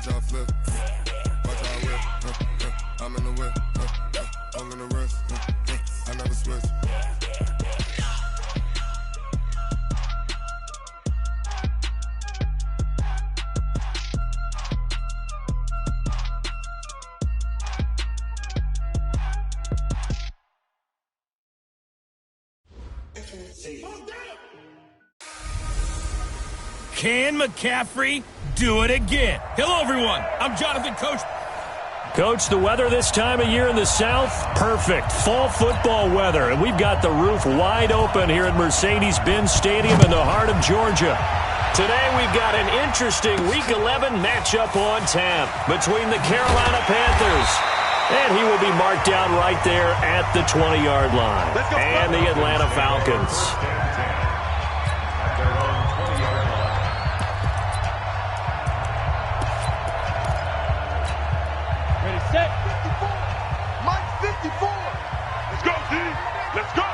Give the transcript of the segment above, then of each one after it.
Watch out flip. Watch out whip. I'm in the whip. I'm in the wrist. I never switch. Can McCaffrey do it again? Hello, everyone. I'm Jonathan Coach. Coach, the weather this time of year in the South, perfect. Fall football weather. And we've got the roof wide open here at Mercedes-Benz Stadium in the heart of Georgia. Today we've got an interesting Week 11 matchup on tap between the Carolina Panthers. And he will be marked down right there at the 20-yard line. And the Atlanta Falcons. Set. 54. Mike 54. Let's go, D. Let's go.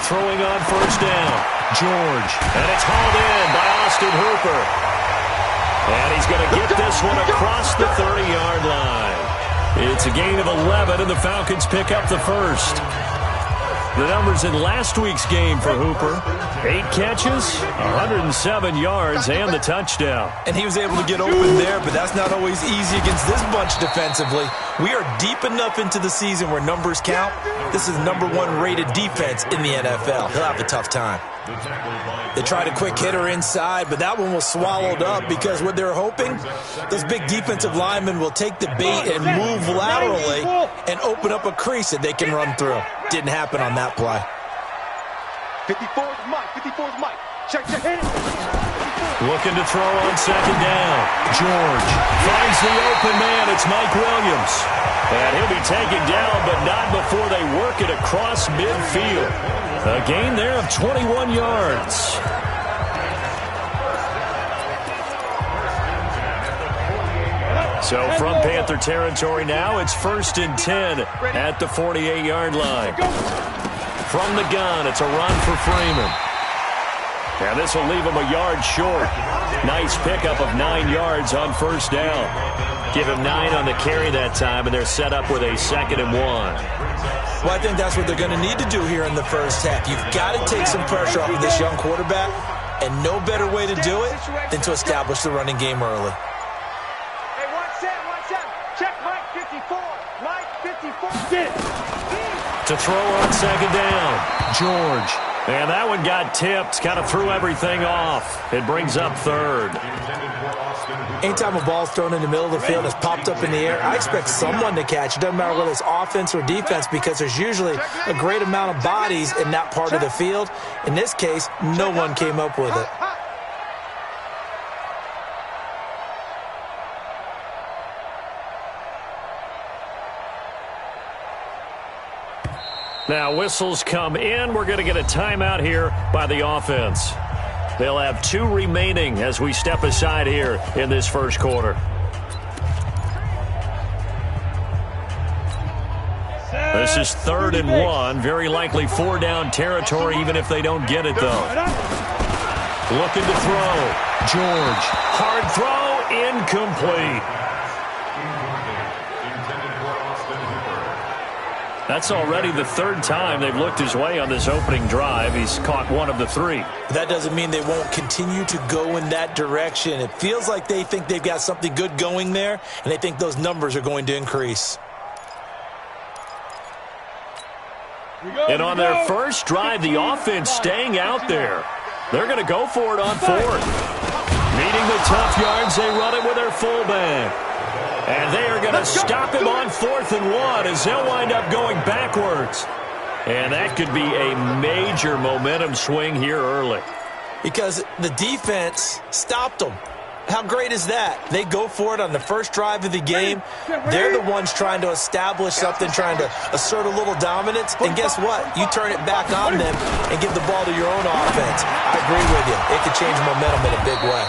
Throwing on first down. George. And it's hauled in by Austin Hooper. And he's going to get this one across the 30-yard line. It's a gain of 11, and the Falcons pick up the first. The numbers in last week's game for Hooper: 8 catches, 107 yards, and the touchdown. And he was able to get open there, but that's not always easy against this bunch defensively. We are deep enough into the season where numbers count. This is #1 rated defense in the NFL. He'll have a tough time. They tried a quick hitter inside, but that one was swallowed up because what they're hoping, those big defensive linemen will take the bait and move laterally and open up a crease that they can run through. Didn't happen on that play. 54's Mike. 54's Mike. Check. Hit it. Looking to throw on second down. George finds the open man. It's Mike Williams. And he'll be taken down, but not before they work it across midfield. A gain there of 21 yards. So from Panther territory now, it's 1st and 10 at the 48-yard line. From the gun, it's a run for Freeman. And this will leave him a yard short. Nice pickup of 9 yards on first down. Give him 9 on the carry that time, and they're set up with a 2nd and 1. Well, I think that's what they're going to need to do here in the first half. You've got to take some pressure off of this young quarterback, and no better way to do it than to establish the running game early. Hey, one set. Check Mike 54. Mike 54. To throw on second down, George. And that one got tipped, kind of threw everything off. It brings up 3rd. Anytime a ball's thrown in the middle of the field, it's popped up in the air, I expect someone to catch. It doesn't matter whether it's offense or defense because there's usually a great amount of bodies in that part of the field. In this case, no one came up with it. Now whistles come in. We're going to get a timeout here by the offense. They'll have 2 remaining as we step aside here in this first quarter. This is 3rd and 1. Very likely 4-down territory even if they don't get it, though. Looking to throw. George. Hard throw. Incomplete. That's already the 3rd time they've looked his way on this opening drive. He's caught 1 of the 3. That doesn't mean they won't continue to go in that direction. It feels like they think they've got something good going there, and they think those numbers are going to increase. And on their first drive, the offense staying out there. They're going to go for it on 4th. Meeting the tough yards, they run it with their fullback. And they are going to stop him on 4th and 1 as they'll wind up going backwards. And that could be a major momentum swing here early. Because the defense stopped them. How great is that? They go for it on the first drive of the game. They're the ones trying to establish something, trying to assert a little dominance. And guess what? You turn it back on them and give the ball to your own offense. I agree with you. It could change momentum in a big way.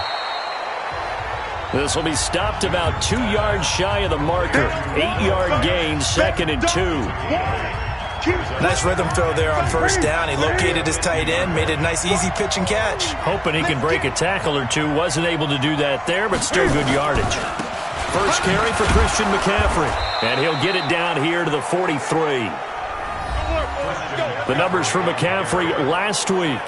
This will be stopped about 2 yards shy of the marker. 8-yard gain, 2nd and 2. Nice rhythm throw there on first down. He located his tight end, made it a nice easy pitch and catch. Hoping he can break a tackle or two. Wasn't able to do that there, but still good yardage. First carry for Christian McCaffrey. And he'll get it down here to the 43. The numbers for McCaffrey last week.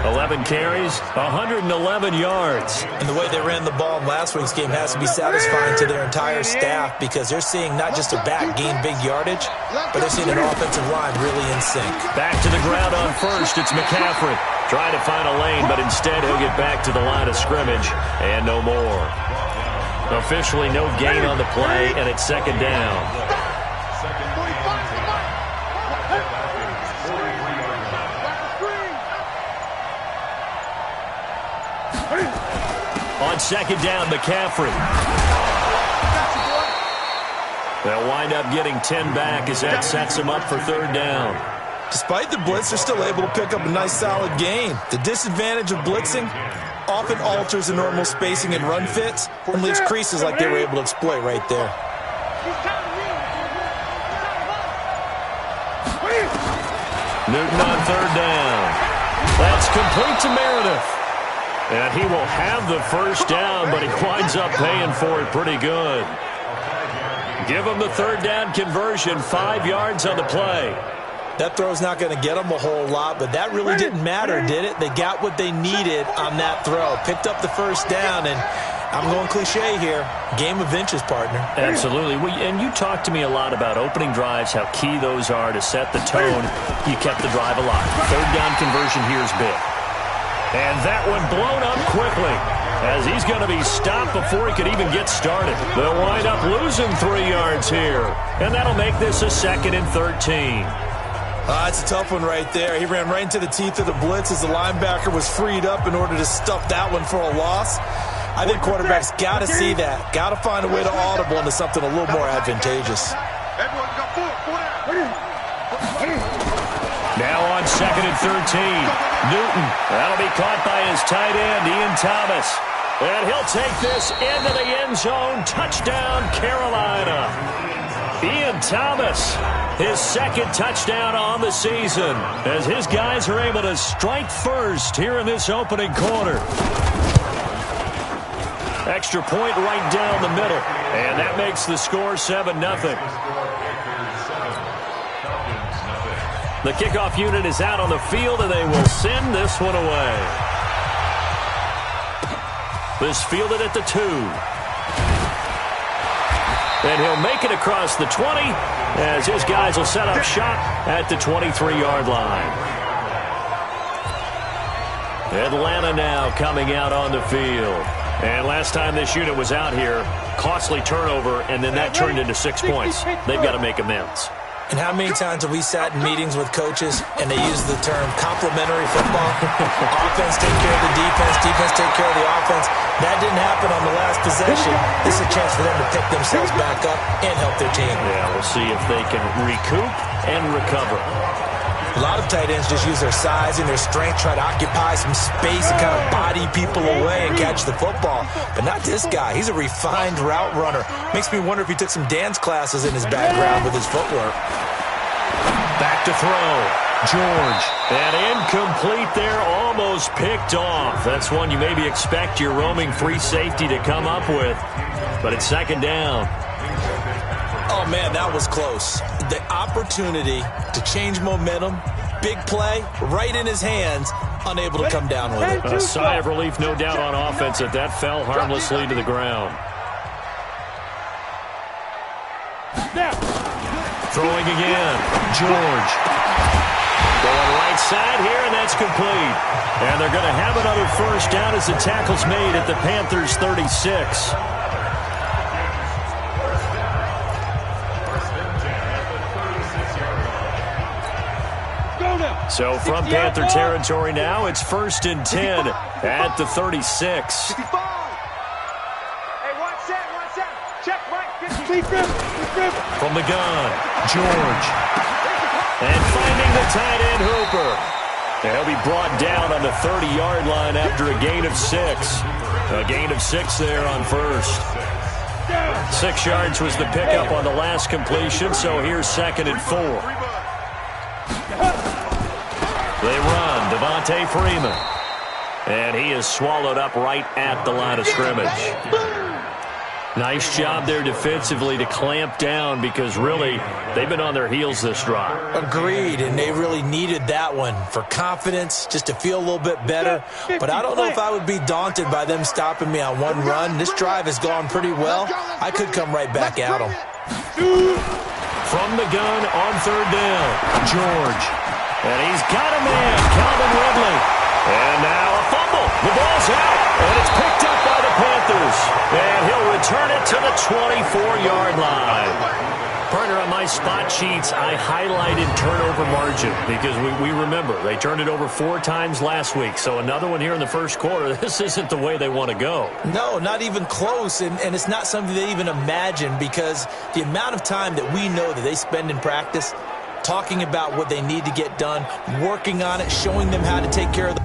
11 carries, 111 yards. And the way they ran the ball in last week's game has to be satisfying to their entire staff because they're seeing not just their back gain big yardage, but they're seeing an offensive line really in sync. Back to the ground on first. It's McCaffrey. Trying to find a lane, but instead he'll get back to the line of scrimmage and no more. Officially no gain on the play, and it's second down. On second down, McCaffrey. They'll wind up getting 10 back as that sets him up for third down. Despite the blitz, they're still able to pick up a nice solid gain. The disadvantage of blitzing often alters the normal spacing and run fits and leaves creases like they were able to exploit right there. Newton on third down. That's complete to Meredith. And he will have the first down, but he winds up paying for it pretty good. Give him the third down conversion, 5 yards on the play. That throw's not going to get them a whole lot, but that really didn't matter, did it? They got what they needed on that throw. Picked up the first down, and I'm going cliche here. Game of inches, partner. Absolutely. And you talked to me a lot about opening drives, how key those are to set the tone. You kept the drive alive. Third down conversion here is big. And that one blown up quickly as he's going to be stopped before he could even get started. They'll wind up losing 3 yards here. And that'll make this a 2nd and 13. That's a tough one right there. He ran right into the teeth of the blitz as the linebacker was freed up in order to stuff that one for a loss. I think quarterbacks got to see that. Got to find a way to audible into something a little more advantageous. Now on 2nd and 13. Newton. That'll be caught by his tight end, Ian Thomas. And he'll take this into the end zone. Touchdown, Carolina. Ian Thomas, his 2nd touchdown on the season, as his guys are able to strike first here in this opening quarter. Extra point right down the middle, and that makes the score 7-0. The kickoff unit is out on the field, and they will send this one away. This fielded at the 2. And he'll make it across the 20 as his guys will set up shop at the 23-yard line. Atlanta now coming out on the field. And last time this unit was out here, costly turnover, and then that turned into 6 points. They've got to make amends. And how many times have we sat in meetings with coaches and they use the term complementary football? Offense take care of the defense, defense take care of the offense. That didn't happen on the last possession. This is a chance for them to pick themselves back up and help their team. Yeah, we'll see if they can recoup and recover. A lot of tight ends just use their size and their strength, try to occupy some space and kind of body people away and catch the football. But not this guy. He's a refined route runner. Makes me wonder if he took some dance classes in his background with his footwork. Back to throw. George. And incomplete there, almost picked off. That's one you maybe expect your roaming free safety to come up with. But it's 2nd down. Oh, man, that was close. The opportunity to change momentum, big play, right in his hands, unable to come down with it. A sigh of relief, no doubt, on offense that fell harmlessly to the ground. Throwing again. George. Going right side here, and that's complete. And they're going to have another first down as the tackle's made at the Panthers' 36. So from Panther territory now, it's 1st and 10 at the 36. Hey, watch that. Check right. From the gun, George. And finding the tight end, Hooper. He'll be brought down on the 30-yard line after a gain of 6. A gain of 6 there on first. 6 yards was the pickup on the last completion, so here's 2nd and 4. Devontae Freeman. And he is swallowed up right at the line of scrimmage. Nice job there defensively to clamp down because really they've been on their heels this drive. Agreed, and they really needed that one for confidence, just to feel a little bit better. But I don't know if I would be daunted by them stopping me on one run. This drive has gone pretty well. I could come right back at them. From the gun on third down, George. And he's got a man, Calvin Ridley. And now a fumble. The ball's out, and it's picked up by the Panthers. And he'll return it to the 24-yard line. Partner, on my spot sheets, I highlighted turnover margin because we remember they turned it over 4 times last week. So another one here in the first quarter. This isn't the way they want to go. No, not even close, and it's not something they even imagine because the amount of time that we know that they spend in practice talking about what they need to get done, working on it, showing them how to take care of the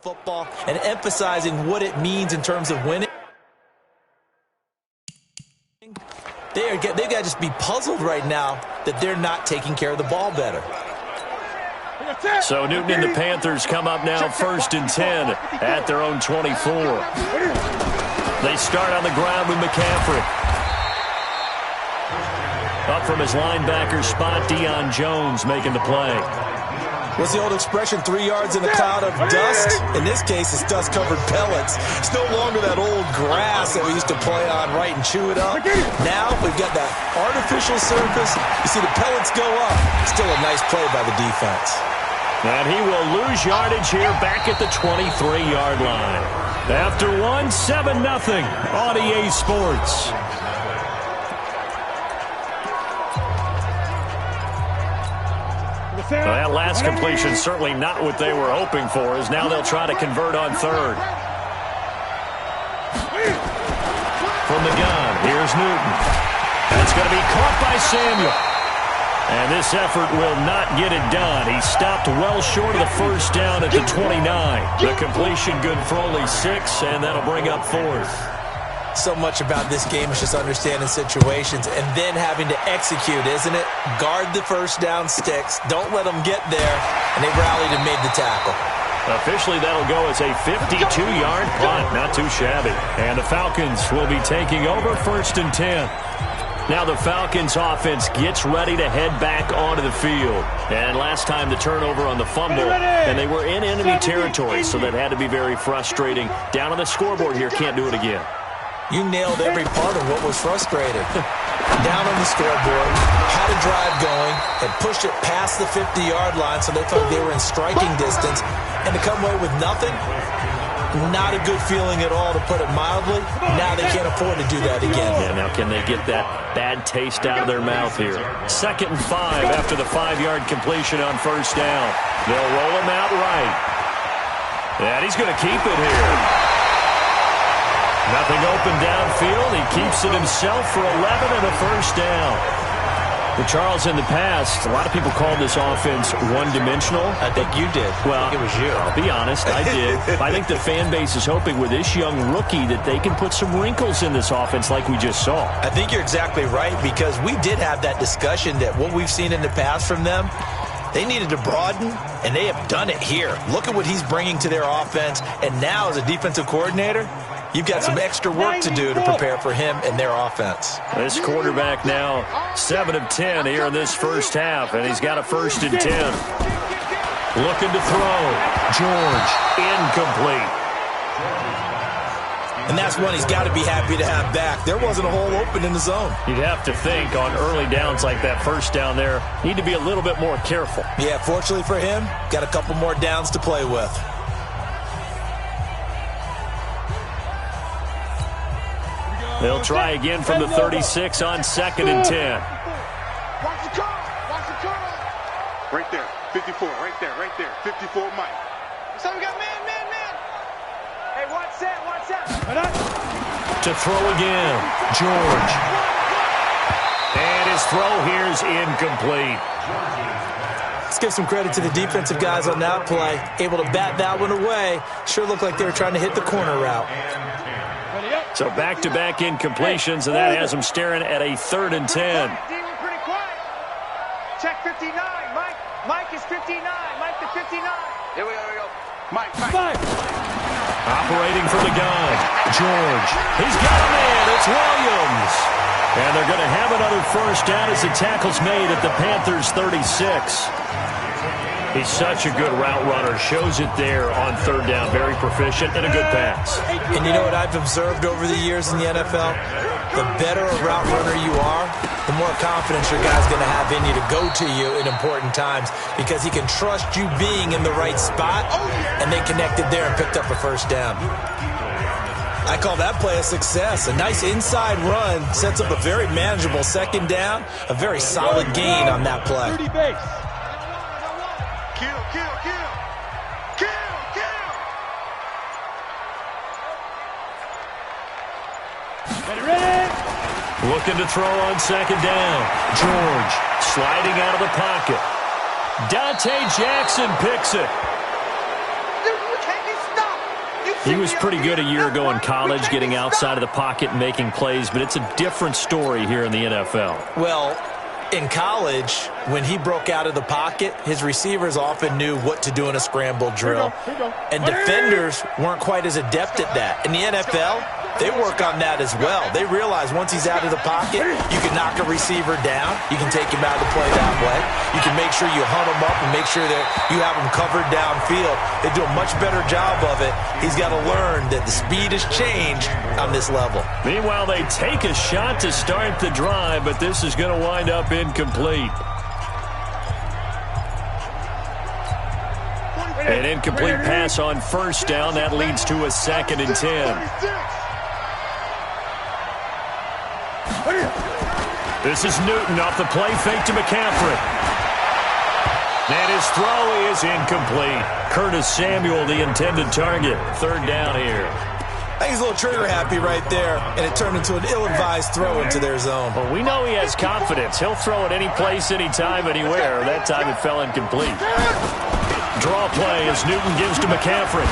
football and emphasizing what it means in terms of winning. They've got to just be puzzled right now that they're not taking care of the ball better. So Newton and the Panthers come up now 1st and 10 at their own 24. They start on the ground with McCaffrey. Up from his linebacker spot, Deion Jones making the play. What's the old expression, 3 yards in a cloud of dust? In this case, it's dust-covered pellets. It's no longer that old grass that we used to play on, right, and chew it up. Now we've got that artificial surface. You see the pellets go up. Still a nice play by the defense. And he will lose yardage here back at the 23-yard line. After one, 7-0 on EA Sports. Well, that last completion certainly not what they were hoping for, as now they'll try to convert on third. From the gun, here's Newton. And it's going to be caught by Samuel. And this effort will not get it done. He stopped well short of the first down at the 29. The completion good for only 6, and that'll bring up 4th. So much about this game is just understanding situations and then having to execute, isn't it? Guard the first down sticks. Don't let them get there. And they rallied and made the tackle. Officially, that'll go as a 52-yard punt. Not too shabby. And the Falcons will be taking over 1st and 10. Now the Falcons offense gets ready to head back onto the field. And last time the turnover on the fumble, and they were in enemy territory, so that had to be very frustrating. Down on the scoreboard here, can't do it again. You nailed every part of what was frustrating. Down on the scoreboard, had a drive going, and pushed it past the 50-yard line so they felt they were in striking distance. And to come away with nothing, not a good feeling at all, to put it mildly. Now they can't afford to do that again. Yeah, now can they get that bad taste out of their mouth here? 2nd and 5 after the 5-yard completion on first down. They'll roll him out right. And he's going to keep it here. Nothing open downfield. He keeps it himself for 11 and a first down. Well, Charles, in the past, a lot of people called this offense one-dimensional. I think you did. Well, I think it was you. I'll be honest, I did. I think the fan base is hoping with this young rookie that they can put some wrinkles in this offense like we just saw. I think you're exactly right, because we did have that discussion that what we've seen in the past from them, they needed to broaden, and they have done it here. Look at what he's bringing to their offense, and now as a defensive coordinator, you've got some extra work to do to prepare for him and their offense. This quarterback now 7 of 10 here in this first half, and he's got a 1st and 10. Looking to throw. George, incomplete. And that's one he's got to be happy to have back. There wasn't a hole open in the zone. You'd have to think on early downs like that first down there, need to be a little bit more careful. Yeah, fortunately for him, got a couple more downs to play with. They'll try again from the 36 on 2nd and 10. Watch the car. Watch the car. Right there. 54. Right there. 54, Mike. So we got man. Hey, watch that. To throw again. George. And his throw here's incomplete. Let's give some credit to the defensive guys on that play. Able to bat that one away. Sure looked like they were trying to hit the corner route. So back-to-back incompletions, and that has them staring at a 3rd and 10. Mike. Mike is 59. Mike the 59. Here we go. Mike. Operating from the gun, George. He's got a man. It's Williams. And they're going to have another first down as the tackle's made at the Panthers' 36. He's such a good route runner. Shows it there on third down. Very proficient and a good pass. And you know what I've observed over the years in the NFL? The better a route runner you are, the more confidence your guy's going to have in you to go to you in important times because he can trust you being in the right spot, and they connected there and picked up a first down. I call that play a success. A nice inside run sets up a very manageable second down, a very solid gain on that play. Kill. Looking to throw on second down. George sliding out of the pocket. Dante Jackson picks it. He was pretty good a year ago in college, getting outside of the pocket and making plays, but it's a different story here in the NFL. Well, in college, when he broke out of the pocket, his receivers often knew what to do in a scramble drill. And defenders weren't quite as adept at that. In the NFL, they work on that as well. They realize once he's out of the pocket, you can knock a receiver down. You can take him out of the play that way. You can make sure you hunt him up and make sure that you have him covered downfield. They do a much better job of it. He's got to learn that the speed has changed on this level. Meanwhile, they take a shot to start the drive, but this is going to wind up incomplete. An incomplete pass on first down. That leads to a 2nd and 10. This is Newton off the play fake to McCaffrey. And his throw is incomplete. Curtis Samuel, the intended target. Third down here. I think he's a little trigger happy right there, and it turned into an ill-advised throw into their zone. Well, we know he has confidence. He'll throw it any place, anytime, anywhere. That time it fell incomplete. Draw play as Newton gives to McCaffrey.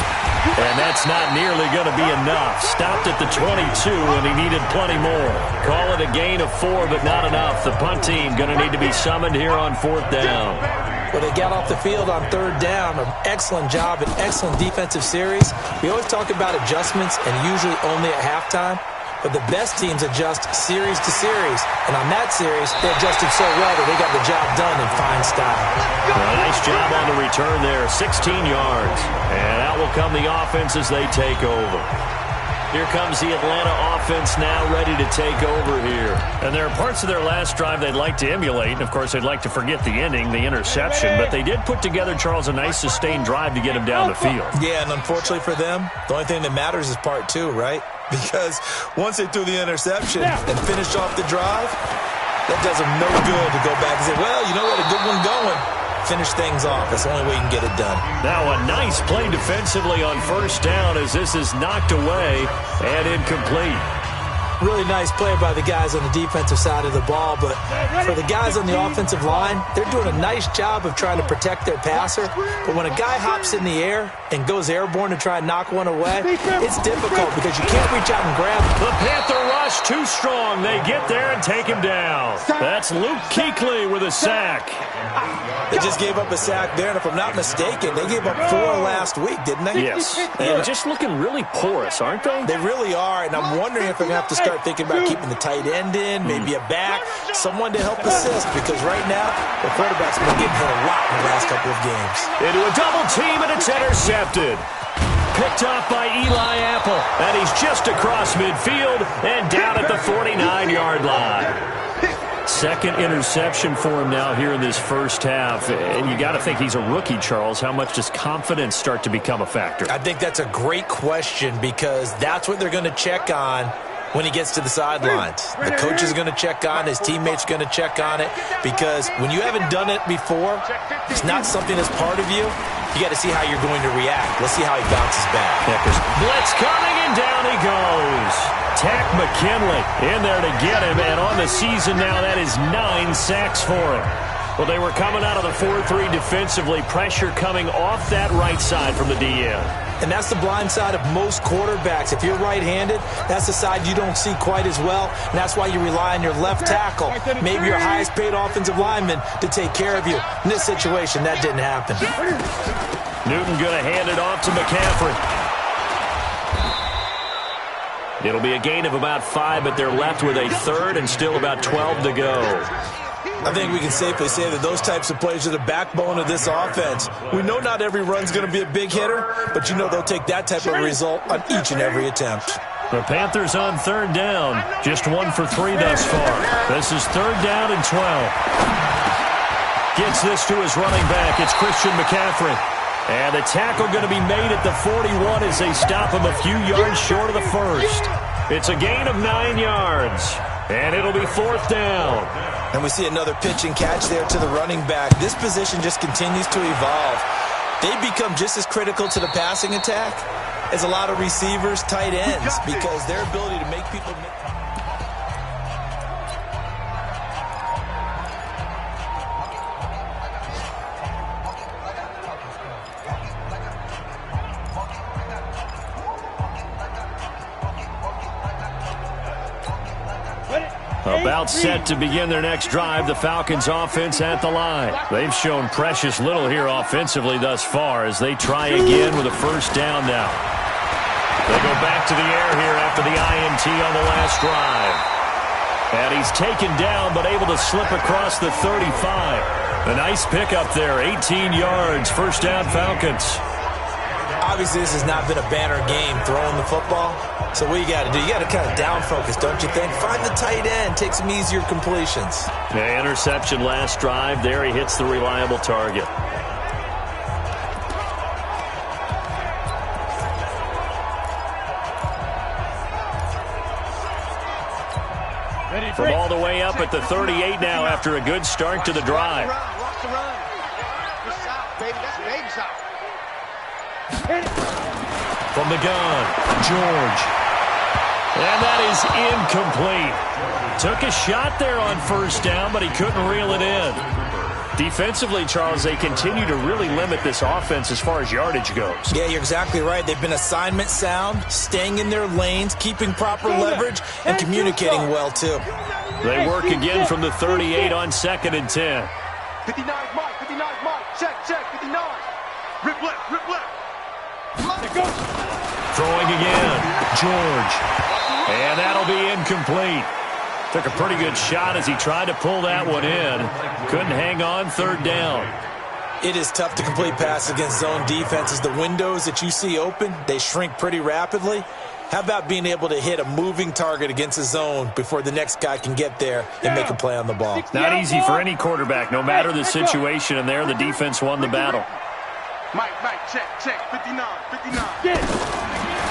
And that's not nearly going to be enough. Stopped at the 22, and he needed plenty more. Call it a gain of 4, but not enough. The punt team going to need to be summoned here on 4th down. Well, they got off the field on 3rd down. An excellent job, an excellent defensive series. We always talk about adjustments, and usually only at halftime. But the best teams adjust series to series. And on that series, they adjusted so well that they got the job done in fine style. Well, nice job on the return there. 16 yards. And out will come the offense as they take over. Here comes the Atlanta offense now ready to take over here. And there are parts of their last drive they'd like to emulate. And, of course, they'd like to forget the ending, the interception. But they did put together, Charles, a nice sustained drive to get him down the field. Yeah, and unfortunately for them, the only thing that matters is part 2, right? Because once they threw the interception and finished off the drive, that does them no good to go back and say, well, you know what, a good one going. Finish things off. That's the only way you can get it done. Now a nice play defensively on first down as this is knocked away and incomplete. Really nice play by the guys on the defensive side of the ball, but for the guys on the offensive line, they're doing a nice job of trying to protect their passer. But when a guy hops in the air and goes airborne to try and knock one away, it's difficult because you can't reach out and grab him. The Panther rush too strong. They get there and take him down. That's Luke Kuechly with a sack. They just gave up a sack there, and if I'm not mistaken, they gave up 4 last week, didn't they? Yes. And just looking really porous, aren't they? They really are, and I'm wondering if they're going to have to start thinking about keeping the tight end in, maybe a back, someone to help assist, because right now, the quarterback's been getting hit a lot in the last couple of games. Into a double team, and it's intercepted. Picked off by Eli Apple, and he's just across midfield and down at the 49-yard line. Second interception for him now here in this first half. And you got to think he's a rookie, Charles. How much does confidence start to become a factor? I think that's a great question because that's what they're going to check on when he gets to the sidelines. The coach is going to check on, his teammates are going to check on it, because when you haven't done it before, it's not something that's part of you. You got to see how you're going to react. Let's see how he bounces back. Blitz coming, and down he goes. Tack McKinley in there to get him, and on the season now, that is 9 sacks for him. Well, they were coming out of the 4-3 defensively. Pressure coming off that right side from the DN. And that's the blind side of most quarterbacks. If you're right-handed, that's the side you don't see quite as well. And that's why you rely on your left tackle, maybe your highest-paid offensive lineman, to take care of you. In this situation, that didn't happen. Newton going to hand it off to McCaffrey. It'll be a gain of about 5, but they're left with a third and still about 12 to go. I think we can safely say that those types of plays are the backbone of this offense. We know not every run's going to be a big hitter, but you know they'll take that type of result on each and every attempt. The Panthers on third down. Just 1 for 3 thus far. This is third down and 12. Gets this to his running back. It's Christian McCaffrey. And the tackle going to be made at the 41 as they stop him a few yards short of the first. It's a gain of 9 yards. And it'll be fourth down. And we see another pitch and catch there to the running back. This position just continues to evolve. They become just as critical to the passing attack as a lot of receivers, tight ends, because their ability to make people... About set to begin their next drive, the Falcons offense at the line. They've shown precious little here offensively thus far as they try again with a first down now. They go back to the air here after the INT on the last drive. And he's taken down but able to slip across the 35. A nice pickup there, 18 yards, first down Falcons. Obviously, this has not been a banner game throwing the football. So what you got to do, you got to kind of down focus, don't you think? Find the tight end, take some easier completions. Yeah, interception last drive. There he hits the reliable target. From all the way up at the 38 now after a good start to the drive. Watch the run. Just south, baby. That's baby south. From the gun, George. And that is incomplete. Took a shot there on first down, but he couldn't reel it in. Defensively, Charles, they continue to really limit this offense as far as yardage goes. Yeah, you're exactly right. They've been assignment sound, staying in their lanes, keeping proper leverage, and communicating well, too. They work again from the 38 on 2nd and 10. 59 Mike, 59 Mike. Check, 59. Rip left, rip left. Throwing again, George. And that'll be incomplete. Took a pretty good shot as he tried to pull that one in. Couldn't hang on, third down. It is tough to complete passes against zone defenses. The windows that you see open, they shrink pretty rapidly. How about being able to hit a moving target against a zone before the next guy can get there and make a play on the ball? Not easy for any quarterback, no matter the situation, and there the defense won the battle. Mike, check, 59.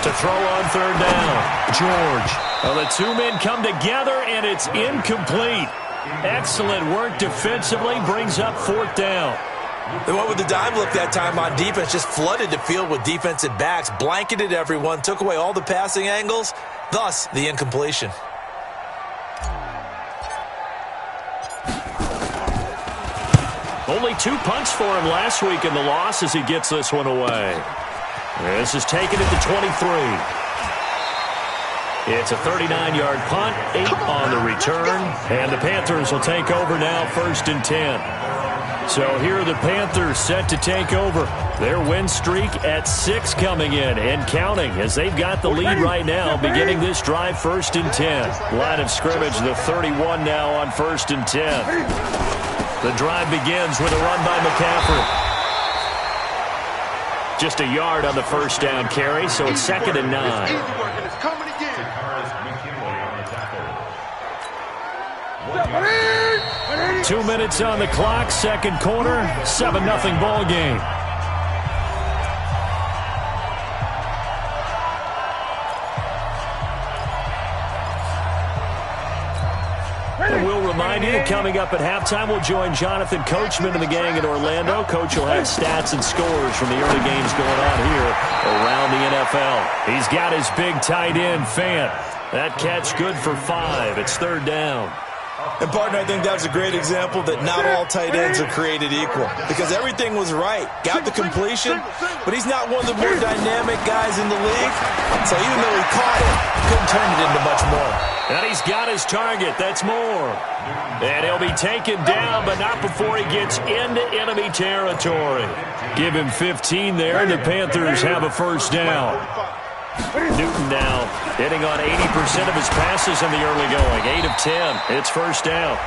To throw on third down, George. Well, the two men come together, and it's incomplete. Excellent work defensively, brings up fourth down. They went with the dime look that time on defense, just flooded the field with defensive backs, blanketed everyone, took away all the passing angles, thus the incompletion. Only 2 punts for him last week in the loss as he gets this one away. This is taken at the 23. It's a 39-yard punt, 8 on the return, and the Panthers will take over now, 1st and 10. So here are the Panthers set to take over. Their win streak at 6 coming in and counting as they've got the lead right now, beginning this drive 1st and 10. Line of scrimmage, the 31 now on 1st and 10. The drive begins with a run by McCaffrey. Just a yard on the first down carry, so it's 2nd and 9. 2 minutes on the clock, second quarter, 7-0 ball game. And we'll remind you, coming up at halftime, we'll join Jonathan Coachman and the gang in Orlando. Coach will have stats and scores from the early games going on here around the NFL. He's got his big tight end, Fant. That catch good for 5. It's third down. And, partner, I think that was a great example that not all tight ends are created equal, because everything was right. Got the completion, but he's not one of the more dynamic guys in the league. So even though he caught it, couldn't turn it into much more. And he's got his target. That's more. And he'll be taken down, but not before he gets into enemy territory. Give him 15 there, and the Panthers have a first down. Newton now hitting on 80% of his passes in the early going. 8 of 10. It's first down.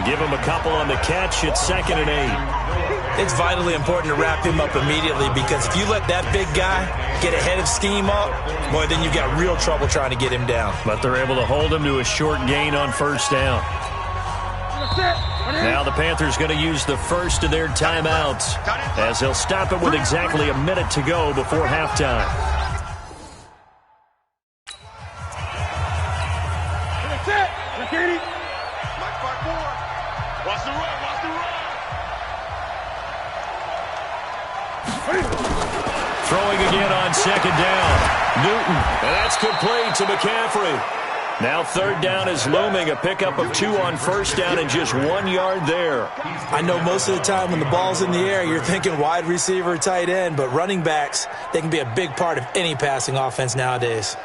Give him a couple on the catch. It's 2nd and 8. It's vitally important to wrap him up immediately, because if you let that big guy get ahead of scheme up, boy, then you've got real trouble trying to get him down. But they're able to hold him to a short gain on first down. Now the Panthers going to use the first of their timeouts, as they'll stop it with exactly a minute to go before halftime. Throwing again on 2nd down. Newton, and that's complete to McCaffrey. Now 3rd down is looming, a pickup of 2 on first down and just 1 yard there. I know most of the time when the ball's in the air, you're thinking wide receiver, tight end, but running backs, they can be a big part of any passing offense nowadays.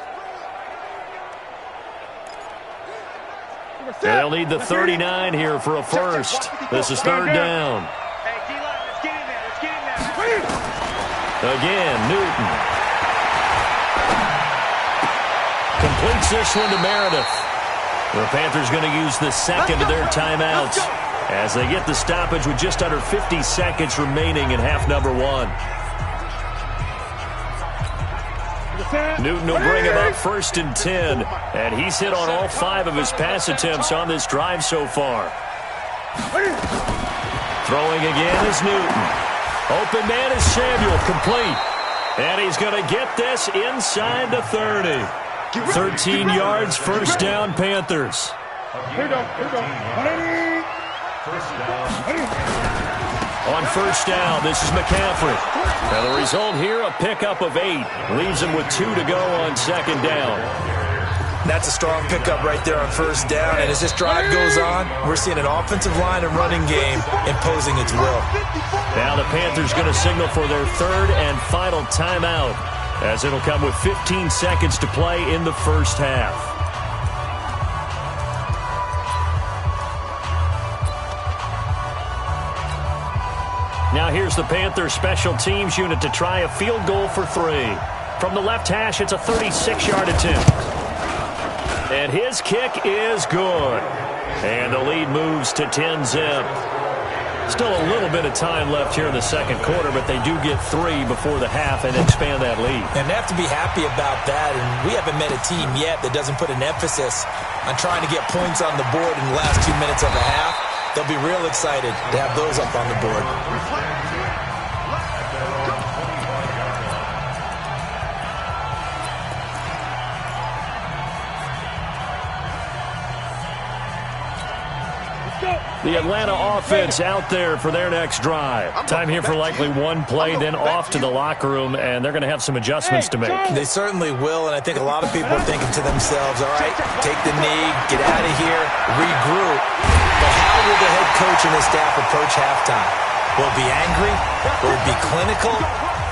They'll need the 39 here for a first. This is 3rd down. Hey, D-line, let's get in there. Let's get in there. Again, Newton. Completes this one to Meredith. The Panthers going to use the second of their timeouts as they get the stoppage with just under 50 seconds remaining in half number 1. Newton will bring him up 1st and 10, and he's hit on all 5 of his pass attempts on this drive so far. Throwing again is Newton. Open man is Samuel, complete. And he's going to get this inside the 30. 13 yards, first down, Panthers. On first down, this is McCaffrey. Now the result here, a pickup of 8. Leaves him with 2 to go on 2nd down. That's a strong pickup right there on first down, and as this drive goes on, we're seeing an offensive line and running game imposing its will. Now the Panthers going to signal for their 3rd and final timeout, as it'll come with 15 seconds to play in the first half. Now here's the Panthers special teams unit to try a field goal for 3. From the left hash, it's a 36-yard attempt. And his kick is good. And the lead moves to 10-zip. Still a little bit of time left here in the second quarter, but they do get 3 before the half and expand that lead. And they have to be happy about that. And we haven't met a team yet that doesn't put an emphasis on trying to get points on the board in the last 2 minutes of a half. They'll be real excited to have those up on the board. The Atlanta offense out there for their next drive. Time here for likely one play, then off to the locker room, and they're going to have some adjustments to make. They certainly will, and I think a lot of people are thinking to themselves, all right, take the knee, get out of here, regroup. But how will the head coach and his staff approach halftime? Will it be angry? Will it be clinical?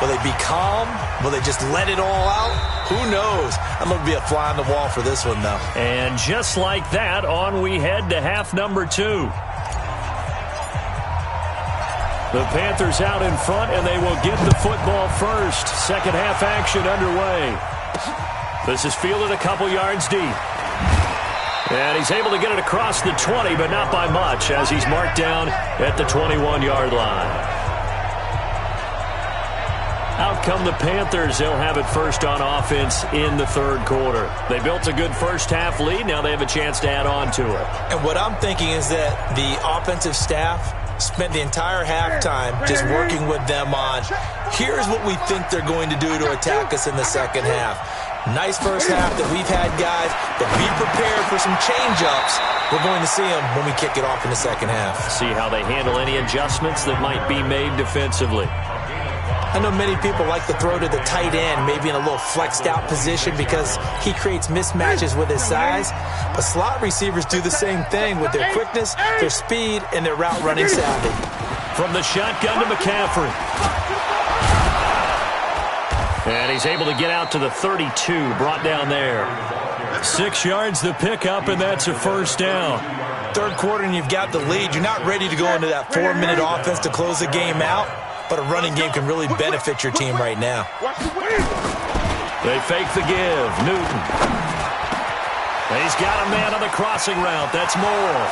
Will they be calm? Will they just let it all out? Who knows? I'm going to be a fly on the wall for this one, though. And just like that, on we head to half number 2. The Panthers out in front, and they will get the football first. Second half action underway. This is fielded a couple yards deep. And he's able to get it across the 20, but not by much, as he's marked down at the 21-yard line. Out come the Panthers. They'll have it first on offense in the third quarter. They built a good first half lead. Now they have a chance to add on to it. And what I'm thinking is that the offensive staff spent the entire halftime just working with them on, here's what we think they're going to do to attack us in the second half. Nice first half that we've had, guys, but be prepared for some change-ups. We're going to see them when we kick it off in the second half. See how they handle any adjustments that might be made defensively. I know many people like to throw to the tight end, maybe in a little flexed out position because he creates mismatches with his size. But slot receivers do the same thing with their quickness, their speed, and their route running savvy. From the shotgun to McCaffrey. And he's able to get out to the 32, brought down there. 6 yards the pickup, and that's a first down. Third quarter and you've got the lead. You're not ready to go into that 4-minute offense to close the game out, but a running game can really benefit your team right now. They fake the give. Newton. He's got a man on the crossing route. That's Moore.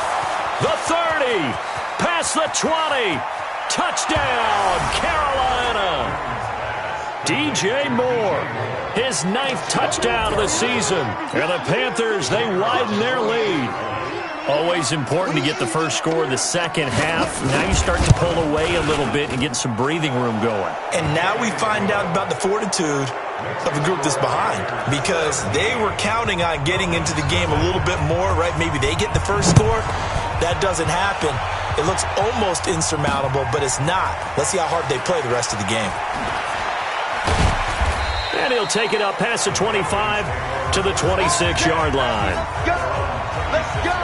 The 30. Past the 20. Touchdown, Carolina. DJ Moore, his 9th touchdown of the season. And the Panthers, they widen their lead. Always important to get the first score of the second half. Now you start to pull away a little bit and get some breathing room going. And now we find out about the fortitude of the group that's behind, because they were counting on getting into the game a little bit more, right? Maybe they get the first score. That doesn't happen. It looks almost insurmountable, but it's not. Let's see how hard they play the rest of the game. And he'll take it up past the 25 to the 26-yard line. Let's go.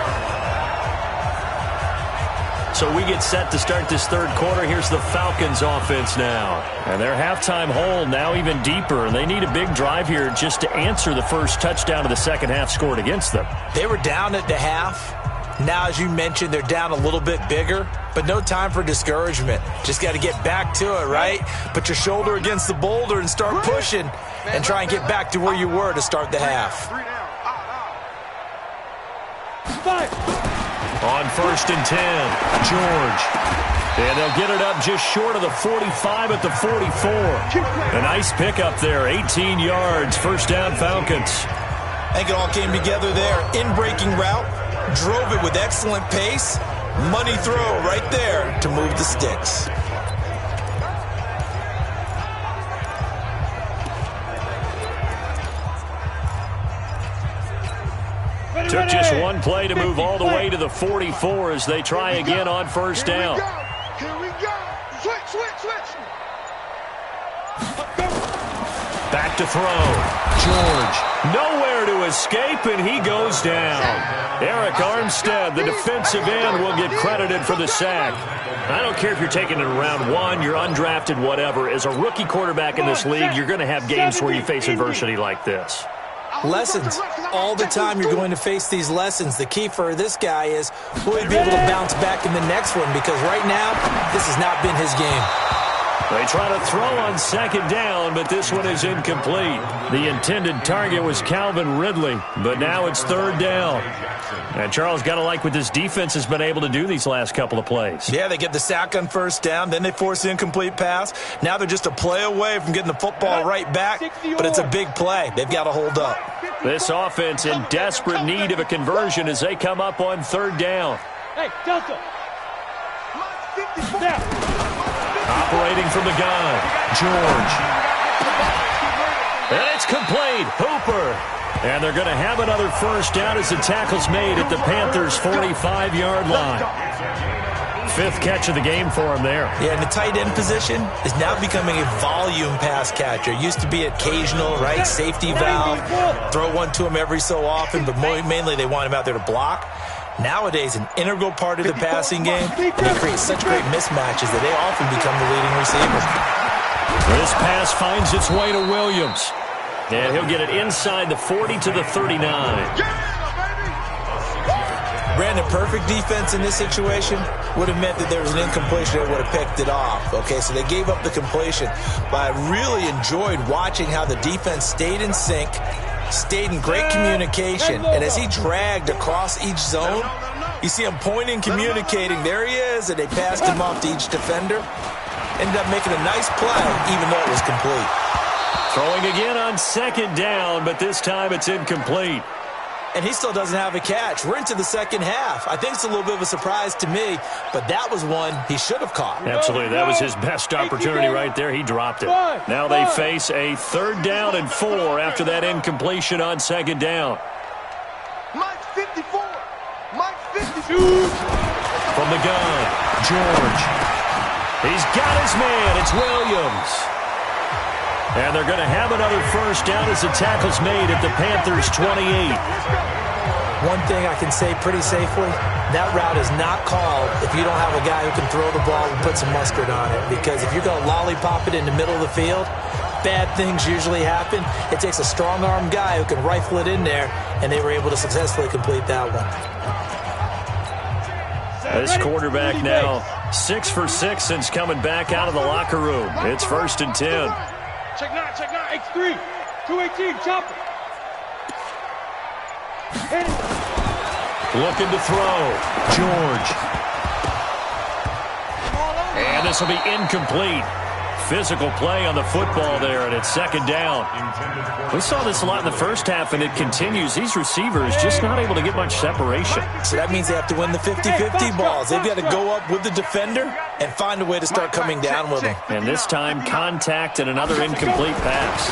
So we get set to start this third quarter. Here's the Falcons offense now. And their halftime hole now even deeper. And they need a big drive here just to answer the first touchdown of the second half scored against them. They were down at the half. Now, as you mentioned, they're down a little bit bigger, but no time for discouragement. Just got to get back to it, right? Put your shoulder against the boulder and start pushing and try and get back to where you were to start the half. On 1st and 10, George. And they'll get it up just short of the 45 at the 44. A nice pickup there, 18 yards, first down Falcons. I think it all came together there. In-breaking route, drove it with excellent pace. Money throw right there to move the sticks. Took just one play to move all the way to the 44 as they try again on first down. Here we go. Switch. Back to throw. George. Nowhere to escape, and he goes down. Eric Armstead, the defensive end, will get credited for the sack. I don't care if you're taking it in round 1, you're undrafted, whatever. As a rookie quarterback in this league, you're going to have games where you face adversity like this. Lessons. All the time you're going to face these lessons. The key for this guy is will he be able to bounce back in the next one, because right now, this has not been his game. They try to throw on second down, but this one is incomplete. The intended target was Calvin Ridley, but now it's third down. And Charles, got to like what this defense has been able to do these last couple of plays. Yeah, they get the sack on first down, then they force the incomplete pass. Now they're just a play away from getting the football right back, but it's a big play. They've got to hold up. This offense in desperate need of a conversion as they come up on third down. Hey, Delta. Operating from the gun, George. And it's complete. Hooper. And they're going to have another first down as the tackle's made at the Panthers' 45-yard line. 5th catch of the game for him there. Yeah, and the tight end position is now becoming a volume pass catcher. Used to be occasional, right? Safety valve. Throw one to him every so often, but mainly they want him out there to block. Nowadays, an integral part of the passing game, and they create such great mismatches that they often become the leading receiver. This pass finds its way to Williams. And he'll get it inside the 40 to the 39. Brandon, perfect defense in this situation would have meant that there was an incompletion that would have picked it off. Okay, so they gave up the completion. But I really enjoyed watching how the defense stayed in sync, stayed in great communication, and as he dragged across each zone, you see him pointing, communicating. There he is, and they passed him off to each defender. Ended up making a nice play, even though it was complete. Throwing again on second down, but this time it's incomplete. And he still doesn't have a catch. We're into the second half. I think it's a little bit of a surprise to me, but that was one he should have caught. Absolutely. That was his best opportunity right there. He dropped it. Now they face a 3rd down and 4 after that incompletion on second down. Mike 54. Mike 52. From the gun, George. He's got his man. It's Williams. And they're going to have another first down as the tackle's made at the Panthers' 28. One thing I can say pretty safely, that route is not called if you don't have a guy who can throw the ball and put some mustard on it. Because if you're going to lollipop it in the middle of the field, bad things usually happen. It takes a strong-arm guy who can rifle it in there, and they were able to successfully complete that one. This quarterback now 6 for 6 since coming back out of the locker room. It's 1st and 10. Check 9, X3, 218, chopper. Looking to throw. George. And this will be incomplete. Physical play on the football there, and it's 2nd down. We saw this a lot in the first half, and it continues. These receivers just not able to get much separation. So that means they have to win the 50-50 balls. They've got to go up with the defender and find a way to start coming down with them. And this time, contact and another incomplete pass.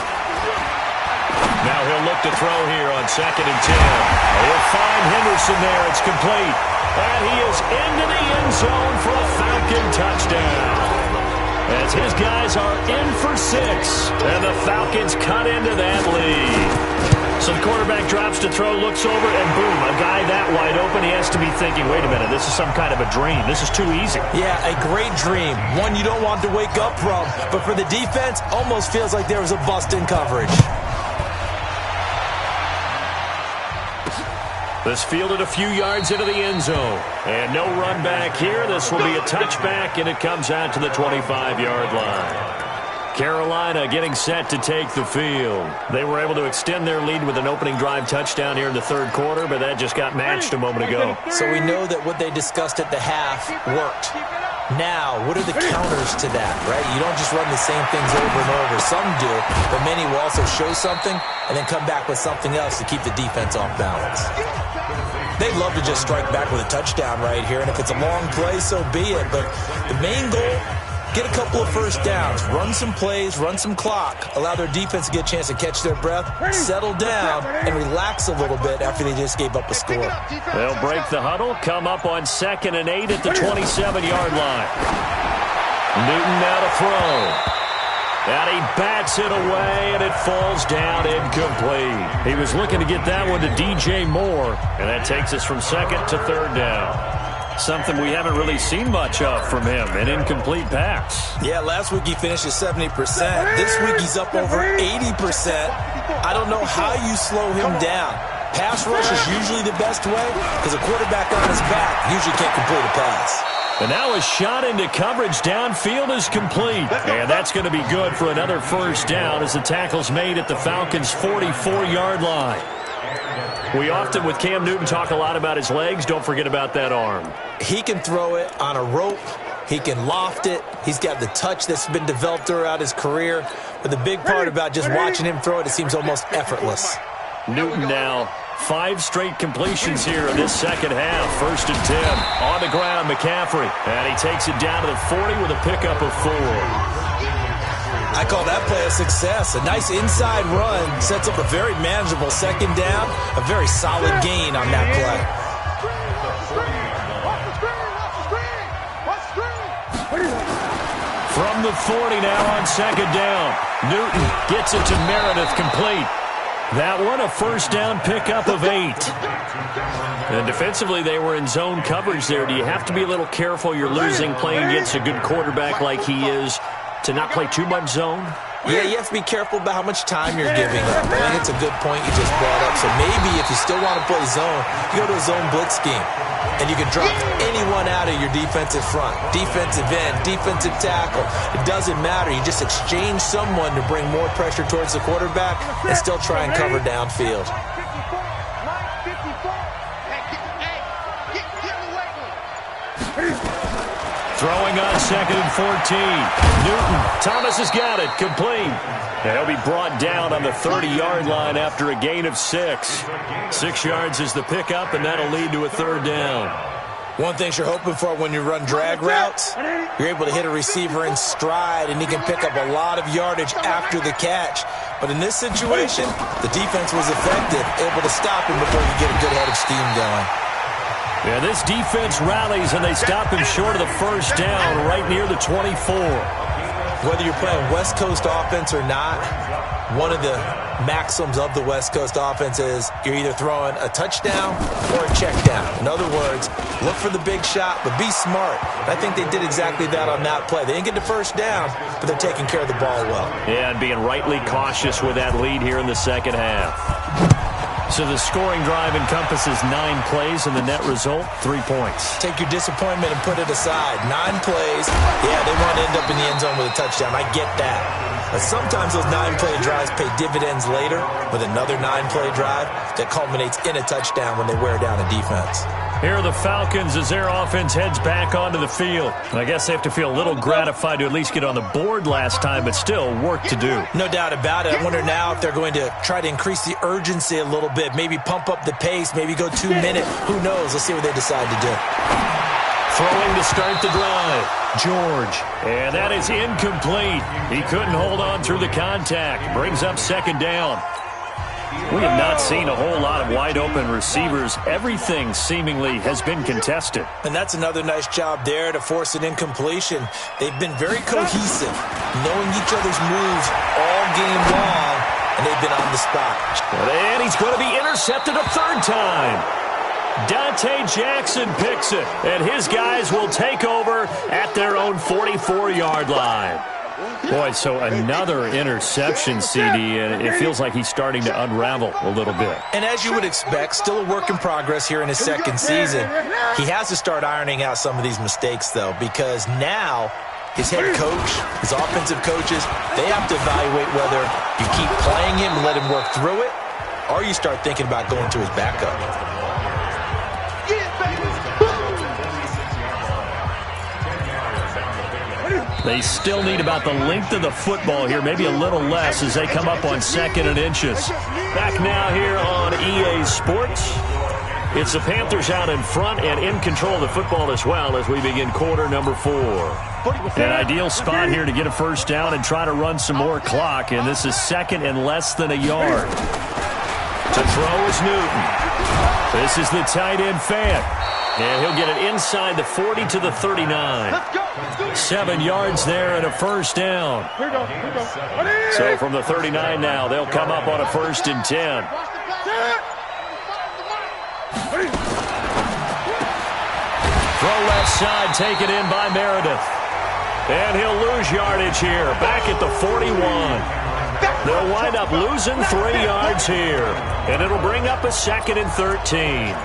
Now he'll look to throw here on 2nd and 10. He'll find Henderson there. It's complete. And he is into the end zone for a Falcon touchdown. As his guys are in for 6. And the Falcons cut into that lead. So the quarterback drops to throw, looks over, and boom, a guy that wide open. He has to be thinking, wait a minute, this is some kind of a dream. This is too easy. Yeah, a great dream. One you don't want to wake up from. But for the defense, almost feels like there was a bust in coverage. This fielded a few yards into the end zone. And no run back here. This will be a touchback, and it comes out to the 25-yard line. Carolina getting set to take the field. They were able to extend their lead with an opening drive touchdown here in the 3rd quarter, but that just got matched a moment ago. So we know that what they discussed at the half worked. Now, what are the counters to that, right? You don't just run the same things over and over. Some do, but many will also show something and then come back with something else to keep the defense off balance. They'd love to just strike back with a touchdown right here, and if it's a long play, so be it. But the main goal, get a couple of first downs, run some plays, run some clock, allow their defense to get a chance to catch their breath, settle down, and relax a little bit after they just gave up a score. They'll break the huddle, come up on 2nd and 8 at the 27-yard line. Newton now to throw. And he bats it away, and it falls down incomplete. He was looking to get that one to DJ Moore, and that takes us from 2nd to 3rd down. Something we haven't really seen much of from him, an incomplete pass. Yeah, last week he finished at 70%. This week he's up over 80%. I don't know how you slow him down. Pass rush is usually the best way because a quarterback on his back usually can't complete a pass. And now a shot into coverage downfield is complete. And that's going to be good for another first down as the tackle's made at the Falcons' 44-yard line. We often, with Cam Newton, talk a lot about his legs. Don't forget about that arm. He can throw it on a rope. He can loft it. He's got the touch that's been developed throughout his career. But the big part about just watching him throw it, it seems almost effortless. Newton now 5 straight completions here in this 2nd half. 1st and 10. On the ground, McCaffrey. And he takes it down to the 40 with a pickup of 4. I call that play a success. A nice inside run sets up a very manageable 2nd down. A very solid gain on that play. From the 40 now on 2nd down. Newton gets it to Meredith, complete. That one, a first down pickup of 8. And defensively, they were in zone coverage there. Do you have to be a little careful? You're losing playing against a good quarterback like he is to not play too much zone? Yeah, you have to be careful about how much time you're giving up. I think it's a good point you just brought up. So maybe if you still want to play zone, you go to a zone blitz scheme. And you can drop anyone out of your defensive front. Defensive end, defensive tackle. It doesn't matter. You just exchange someone to bring more pressure towards the quarterback and still try and cover downfield. Throwing on 2nd and 14. Newton. Thomas has got it. Complete. And he'll be brought down on the 30-yard line after a gain of 6. 6 yards is the pickup, and that'll lead to a 3rd down. One thing you're hoping for when you run drag routes, you're able to hit a receiver in stride, and he can pick up a lot of yardage after the catch. But in this situation, the defense was effective, able to stop him before he get a good head of steam going. Yeah, this defense rallies, and they stop him short of the first down right near the 24. Whether you're playing West Coast offense or not, one of the maxims of the West Coast offense is you're either throwing a touchdown or a check down. In other words, look for the big shot, but be smart. And I think they did exactly that on that play. They didn't get the first down, but they're taking care of the ball well. Yeah, and being rightly cautious with that lead here in the second half. So the scoring drive encompasses 9 plays, and the net result, 3 points. Take your disappointment and put it aside. 9 plays. Yeah, they want to end up in the end zone with a touchdown. I get that. But sometimes those 9-play drives pay dividends later with another 9-play drive that culminates in a touchdown when they wear down a defense. Here are the Falcons as their offense heads back onto the field. And I guess they have to feel a little gratified to at least get on the board last time, but still work to do. No doubt about it. I wonder now if they're going to try to increase the urgency a little bit, maybe pump up the pace, maybe go 2 minutes. Who knows? Let's see what they decide to do. Throwing to start the drive, George. And that is incomplete. He couldn't hold on through the contact. Brings up second down. We have not seen a whole lot of wide-open receivers. Everything seemingly has been contested. And that's another nice job there to force an incompletion. They've been very cohesive, knowing each other's moves all game long, and they've been on the spot. And he's going to be intercepted a third time. Dante Jackson picks it, and his guys will take over at their own 44-yard line. Boy, so another interception, CD, and it feels like he's starting to unravel a little bit. And as you would expect, still a work in progress here in his second season. He has to start ironing out some of these mistakes, though, because now his head coach, his offensive coaches, they have to evaluate whether you keep playing him and let him work through it, or you start thinking about going to his backup. They still need about the length of the football here, maybe a little less as they come up on 2nd and inches. Back now here on EA Sports. It's the Panthers out in front and in control of the football as well as we begin quarter number 4. An ideal spot here to get a first down and try to run some more clock, and this is 2nd and less than a yard. To throw is Newton. This is the tight end Fant. And he'll get it inside the 40 to the 39. 7 yards there and a first down. So from the 39 now, they'll come up on a 1st and 10. Throw left side, taken in by Meredith. And he'll lose yardage here, back at the 41. They'll wind up losing 3 yards here. And it'll bring up a 2nd and 13.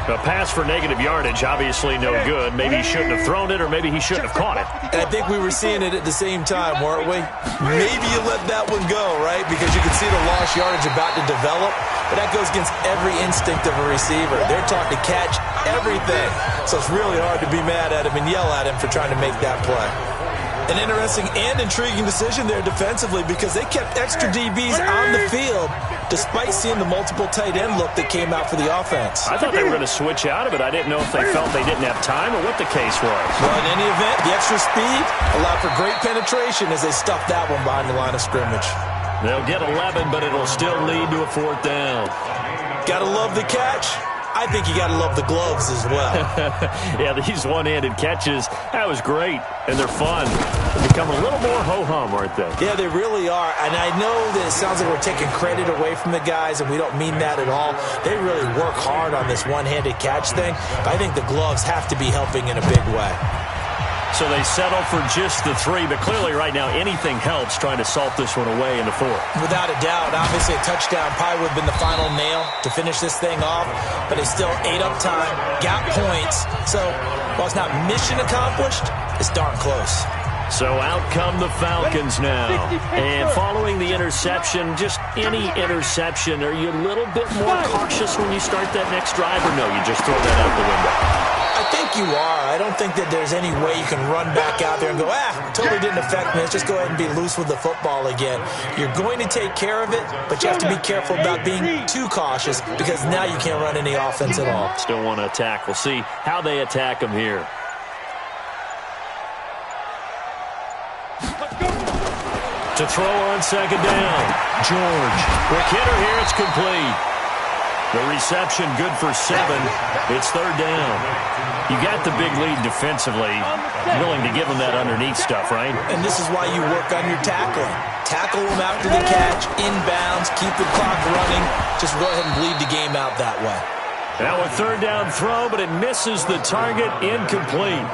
A pass for negative yardage, obviously no good. Maybe he shouldn't have thrown it, or maybe he shouldn't have caught it. And I think we were seeing it at the same time, weren't we? Maybe you let that one go, right? Because you can see the lost yardage about to develop. But that goes against every instinct of a receiver. They're taught to catch everything. So it's really hard to be mad at him and yell at him for trying to make that play. An interesting and intriguing decision there defensively because they kept extra DBs on the field despite seeing the multiple tight end look that came out for the offense. I thought they were going to switch out of it. I didn't know if they felt they didn't have time or what the case was. Well, in any event, the extra speed allowed for great penetration as they stuffed that one behind the line of scrimmage. They'll get 11, but it'll still lead to a 4th down. Gotta love the catch. I think you gotta love the gloves as well. Yeah, these one-handed catches, that was great, and they're fun. They're becoming a little more ho-hum, aren't they? Yeah, they really are, and I know that it sounds like we're taking credit away from the guys, and we don't mean that at all. They really work hard on this one-handed catch thing, but I think the gloves have to be helping in a big way. So they settle for just the 3, but clearly right now anything helps trying to salt this one away in the 4th. Without a doubt, obviously a touchdown probably would have been the final nail to finish this thing off, but they still ate up time, got points. So while it's not mission accomplished, it's darn close. So out come the Falcons now. And following the interception, just any interception, are you a little bit more cautious when you start that next drive, or no, you just throw that out the window? I think you are. I don't think that there's any way you can run back out there and go, totally didn't affect me. Let's just go ahead and be loose with the football again. You're going to take care of it, but you have to be careful about being too cautious because now you can't run any offense at all. Still want to attack. We'll see how they attack them here. To throw on 2nd down, George. Quick hitter here, it's complete. The reception good for 7. It's third down. You got the big lead defensively. Willing to give them that underneath stuff, right? And this is why you work on your tackling. Tackle them after the catch, inbounds, keep the clock running. Just go ahead and bleed the game out that way. Now a third down throw, but it misses the target, incomplete.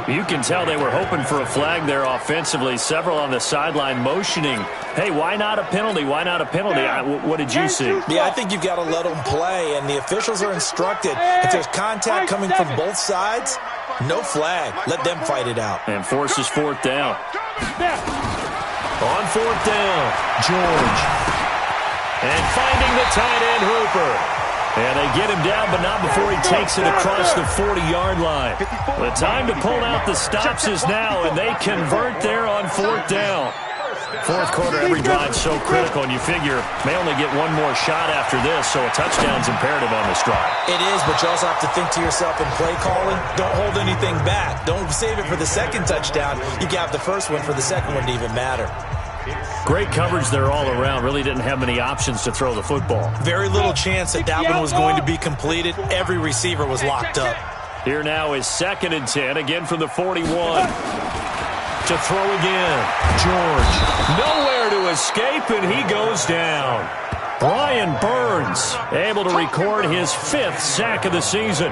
You can tell they were hoping for a flag there offensively. Several on the sideline motioning. Hey, why not a penalty? Why not a penalty? What did you see? Yeah, I think you've got to let them play, and the officials are instructed. If there's contact coming from both sides, no flag. Let them fight it out. And forces fourth down. On fourth down, George. And finding the tight end, Hooper. And they get him down, but not before he takes it across the 40-yard line. The time to pull out the stops is now, and they convert there on fourth down. Fourth quarter, every drive so critical, and you figure may only get one more shot after this, so a touchdown's imperative on this drive. It is, but you also have to think to yourself in play calling, don't hold anything back. Don't save it for the second touchdown. You can have the first one for the second one to even matter. Great coverage there all around. Really didn't have many options to throw the football. Very little chance that that one was going to be completed. Every receiver was locked up. Here now is 2nd and 10, again from the 41. To throw again. George. Nowhere to escape, and he goes down. Brian Burns able to record his 5th sack of the season.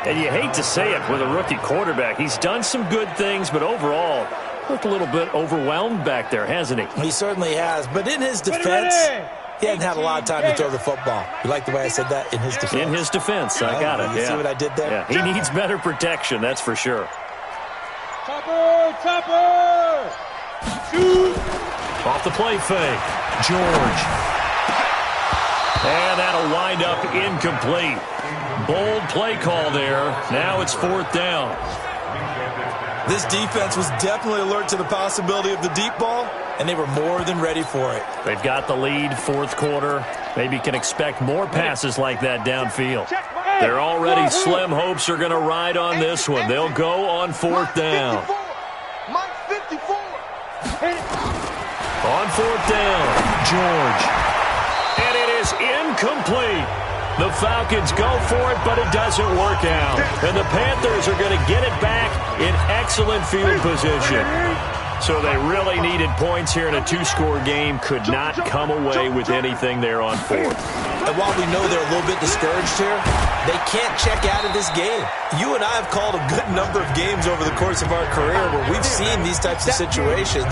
And you hate to say it with a rookie quarterback. He's done some good things, but overall, looked a little bit overwhelmed back there, hasn't he? He certainly has. But in his defense, he hasn't had a lot of time to throw the football. You like the way I said that? In his defense? In his defense. I got it. You see what I did there? Yeah, he needs better protection, that's for sure. Chopper! Shoot! Off the play fake. George. And that'll wind up incomplete. Bold play call there. Now it's fourth down. This defense was definitely alert to the possibility of the deep ball, and they were more than ready for it. They've got the lead, fourth quarter. Maybe can expect more passes like that downfield. They're already slim hopes are going to ride on this one. They'll go on fourth down. On fourth down, George. And it is incomplete. The Falcons go for it, but it doesn't work out. And the Panthers are going to get it back in excellent field position. So they really needed points here in a 2-score game. Could not come away with anything there on fourth. And while we know they're a little bit discouraged here, they can't check out of this game. You and I have called a good number of games over the course of our career where we've seen these types of situations.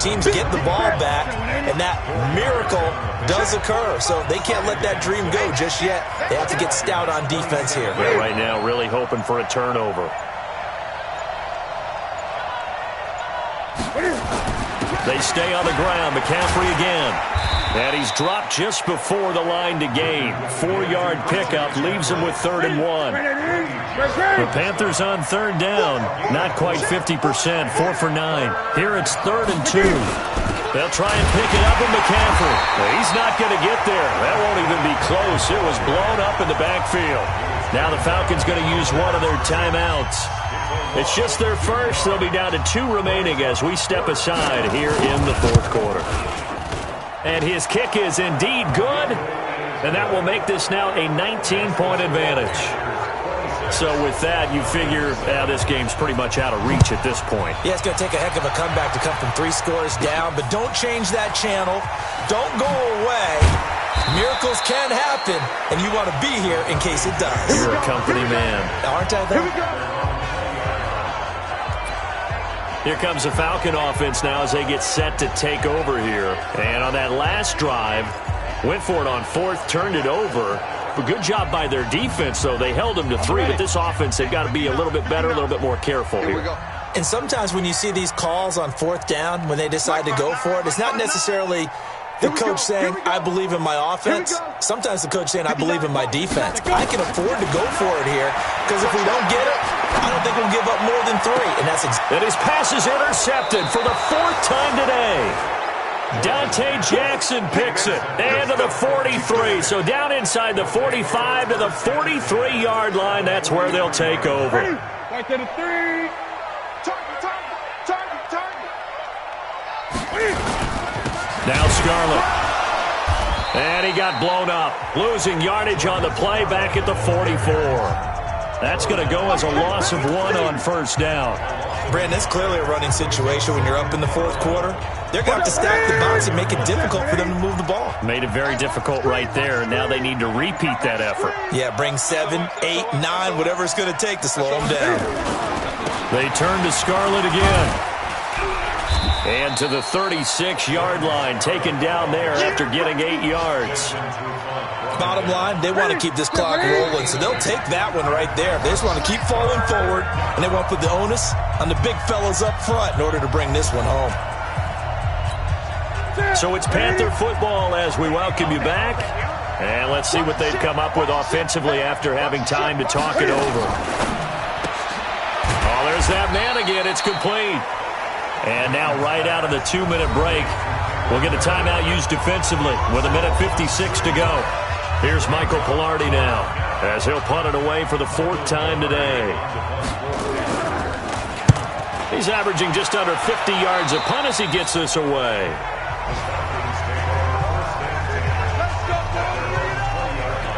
Teams get the ball back, and that miracle does occur. So they can't let that dream go just yet. They have to get stout on defense here. Yeah, right now really hoping for a turnover. They stay on the ground. McCaffrey again. And he's dropped just before the line to gain. 4-yard pickup leaves him with 3rd and 1. The Panthers on third down. Not quite 50%. 4 for 9. Here it's 3rd and 2. They'll try and pick it up with McCaffrey. He's not going to get there. That won't even be close. It was blown up in the backfield. Now the Falcons going to use one of their timeouts. It's just their first. They'll be down to 2 remaining as we step aside here in the fourth quarter. And his kick is indeed good. And that will make this now a 19-point advantage. So with that, you figure this game's pretty much out of reach at this point. Yeah, it's going to take a heck of a comeback to come from 3 scores down. But don't change that channel. Don't go away. Miracles can happen. And you want to be here in case it does. You're a company man. Aren't I, though? Here comes the Falcon offense now as they get set to take over here. And on that last drive, went for it on fourth, turned it over. But good job by their defense, though. They held them to 3. But this offense, they've got to be a little bit better, a little bit more careful here. And sometimes when you see these calls on fourth down, when they decide to go for it, it's not necessarily the coach saying, I believe in my offense. Sometimes the coach saying, I believe in my defense. I can afford to go for it here because if we don't get it, I don't think we'll give up more than 3. And his pass is intercepted for the 4th time today. Dante Jackson picks it. And to the 43. So down inside the 45 to the 43-yard line. That's where they'll take over. Back to the 3. Target. Now Scarlett. And he got blown up, losing yardage on the play back at the 44. That's going to go as a loss of 1 on first down. Brandon, it's clearly a running situation when you're up in the fourth quarter. They're going to have to stack the box and make it difficult for them to move the ball. Made it very difficult right there, and now they need to repeat that effort. Yeah, bring 7, 8, 9, whatever it's going to take to slow them down. They turn to Scarlett again. And to the 36-yard line, taken down there after getting 8 yards. Bottom line, they want to keep this clock rolling, so they'll take that one right there. They just want to keep falling forward, and they want to put the onus on the big fellas up front in order to bring this one home. So it's Panther football as we welcome you back. And let's see what they've come up with offensively after having time to talk it over. Oh, there's that man again. It's complete. And now right out of the 2-minute break, we'll get a timeout used defensively with 1:56 to go. Here's Michael Pilardi now as he'll punt it away for the 4th time today. He's averaging just under 50 yards a punt as he gets this away.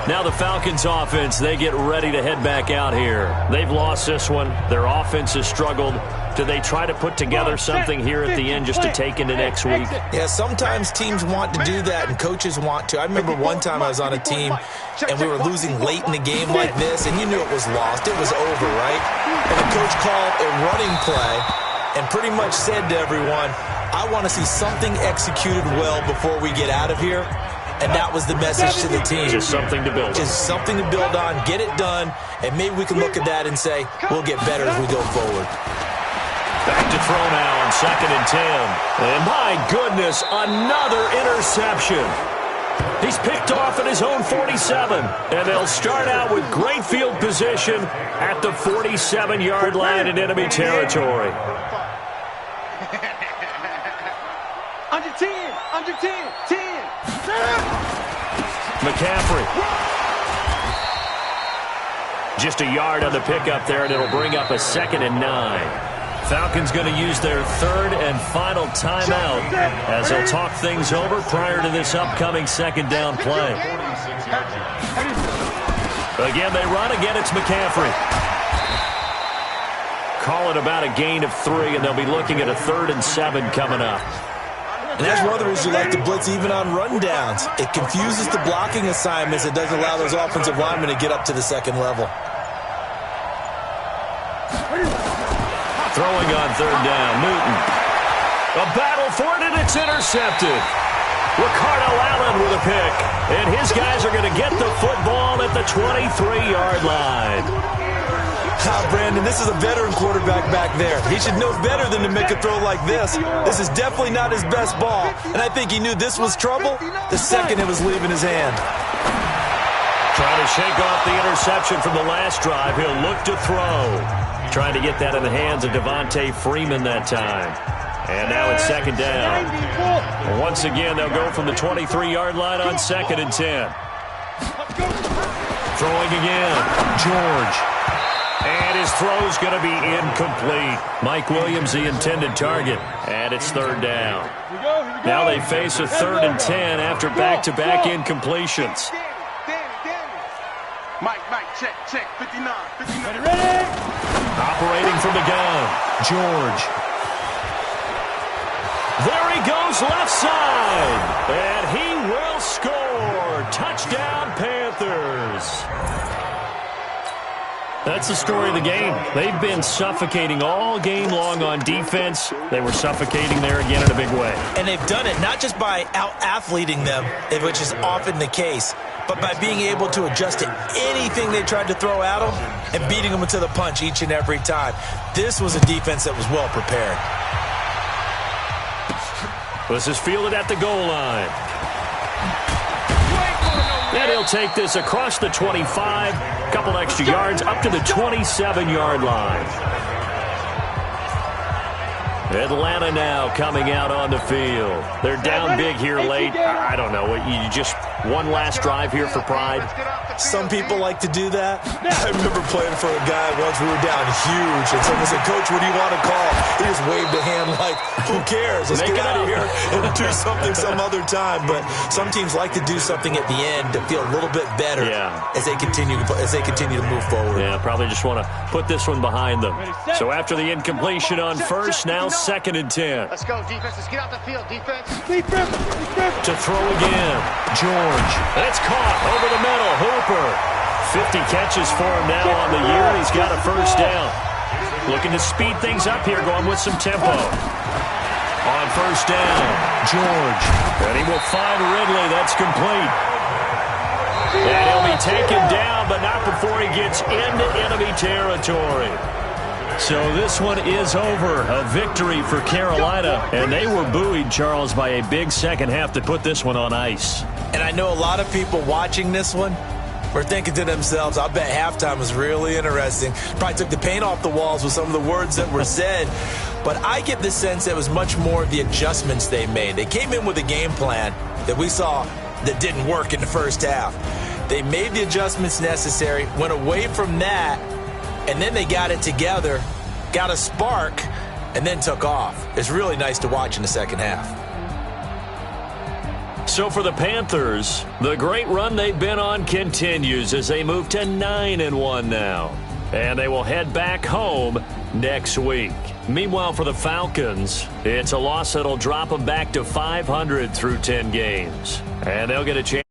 Now the Falcons offense, they get ready to head back out here. They've lost this one. Their offense has struggled. Do they try to put together something here at the end just to take into next week? Yeah, sometimes teams want to do that and coaches want to. I remember one time I was on a team and we were losing late in the game like this, and you knew it was lost. It was over, right? And the coach called a running play and pretty much said to everyone, I want to see something executed well before we get out of here. And that was the message to the team. Just something to build on. Just something to build on, get it done, and maybe we can look at that and say, we'll get better as we go forward. Back to throw now on 2nd and 10. And my goodness, another interception. He's picked off at his own 47. And they'll start out with great field position at the 47-yard line in enemy territory. Under 10, under 10, 10. McCaffrey. Just a yard on the pickup there, and it'll bring up a 2nd and 9. Falcons going to use their 3rd and final timeout as they'll talk things over prior to this upcoming 2nd down play. Again, they run. Again, it's McCaffrey. Call it about a gain of 3, and they'll be looking at a 3rd and 7 coming up. And that's one of the reasons you like to blitz even on rundowns. It confuses the blocking assignments. It doesn't allow those offensive linemen to get up to the 2nd level. Throwing on 3rd down, Newton. A battle for it, and it's intercepted. Ricardo Allen with a pick. And his guys are going to get the football at the 23-yard line. Brandon, this is a veteran quarterback back there. He should know better than to make a throw like this. This is definitely not his best ball, and I think he knew this was trouble the second it was leaving his hand. Trying to shake off the interception from the last drive. He'll look to throw. Trying to get that in the hands of Devontae Freeman that time. And now it's 2nd down. Once again, they'll go from the 23-yard line on 2nd and 10. Throwing again. George. And his throw's going to be incomplete. Mike Williams, the intended target. And it's 3rd down. Now they face a 3rd and 10 after back-to-back incompletions. Mike, check, 59, 59. Operating from the gun, George. There he goes left side. And he will score. Touchdown, Panthers. That's the story of the game. They've been suffocating all game long on defense. They were suffocating there again in a big way. And they've done it not just by out-athleting them, which is often the case, but by being able to adjust to anything they tried to throw at them and beating them to the punch each and every time. This was a defense that was well prepared. This is fielded at the goal line. And he'll take this across the 25, a couple extra yards, up to the 27-yard line. Atlanta now coming out on the field. They're down big here late. I don't know. You just One last drive here for Pride. Some people like to do that. I remember playing for a guy once. We were down huge, and someone said, "Coach, what do you want to call?" He just waved a hand like, "Who cares? Let's get out of here and do something some other time." But some teams like to do something at the end to feel a little bit better as they continue to move forward. Yeah, probably just want to put this one behind them. So after the incompletion on first, now 2nd and 10. Let's go, defense. Let's get out the field, defense. To throw again, George. That's caught over the middle. Hooper. 50 catches for him now on the year. He's got a first down. Looking to speed things up here, going with some tempo. On first down, George. And he will find Ridley. That's complete. And he'll be taken down, but not before he gets into enemy territory. So this one is over. A victory for Carolina. And they were buoyed, Charles, by a big second half to put this one on ice. And I know a lot of people watching this one were thinking to themselves, I bet halftime was really interesting. Probably took the paint off the walls with some of the words that were said. But I get the sense that it was much more the adjustments they made. They came in with a game plan that we saw that didn't work in the first half. They made the adjustments necessary, went away from that, and then they got it together, got a spark, and then took off. It's really nice to watch in the second half. So for the Panthers, the great run they've been on continues as they move to 9-1 now. And they will head back home next week. Meanwhile, for the Falcons, it's a loss that'll drop them back to 500 through 10 games. And they'll get a chance.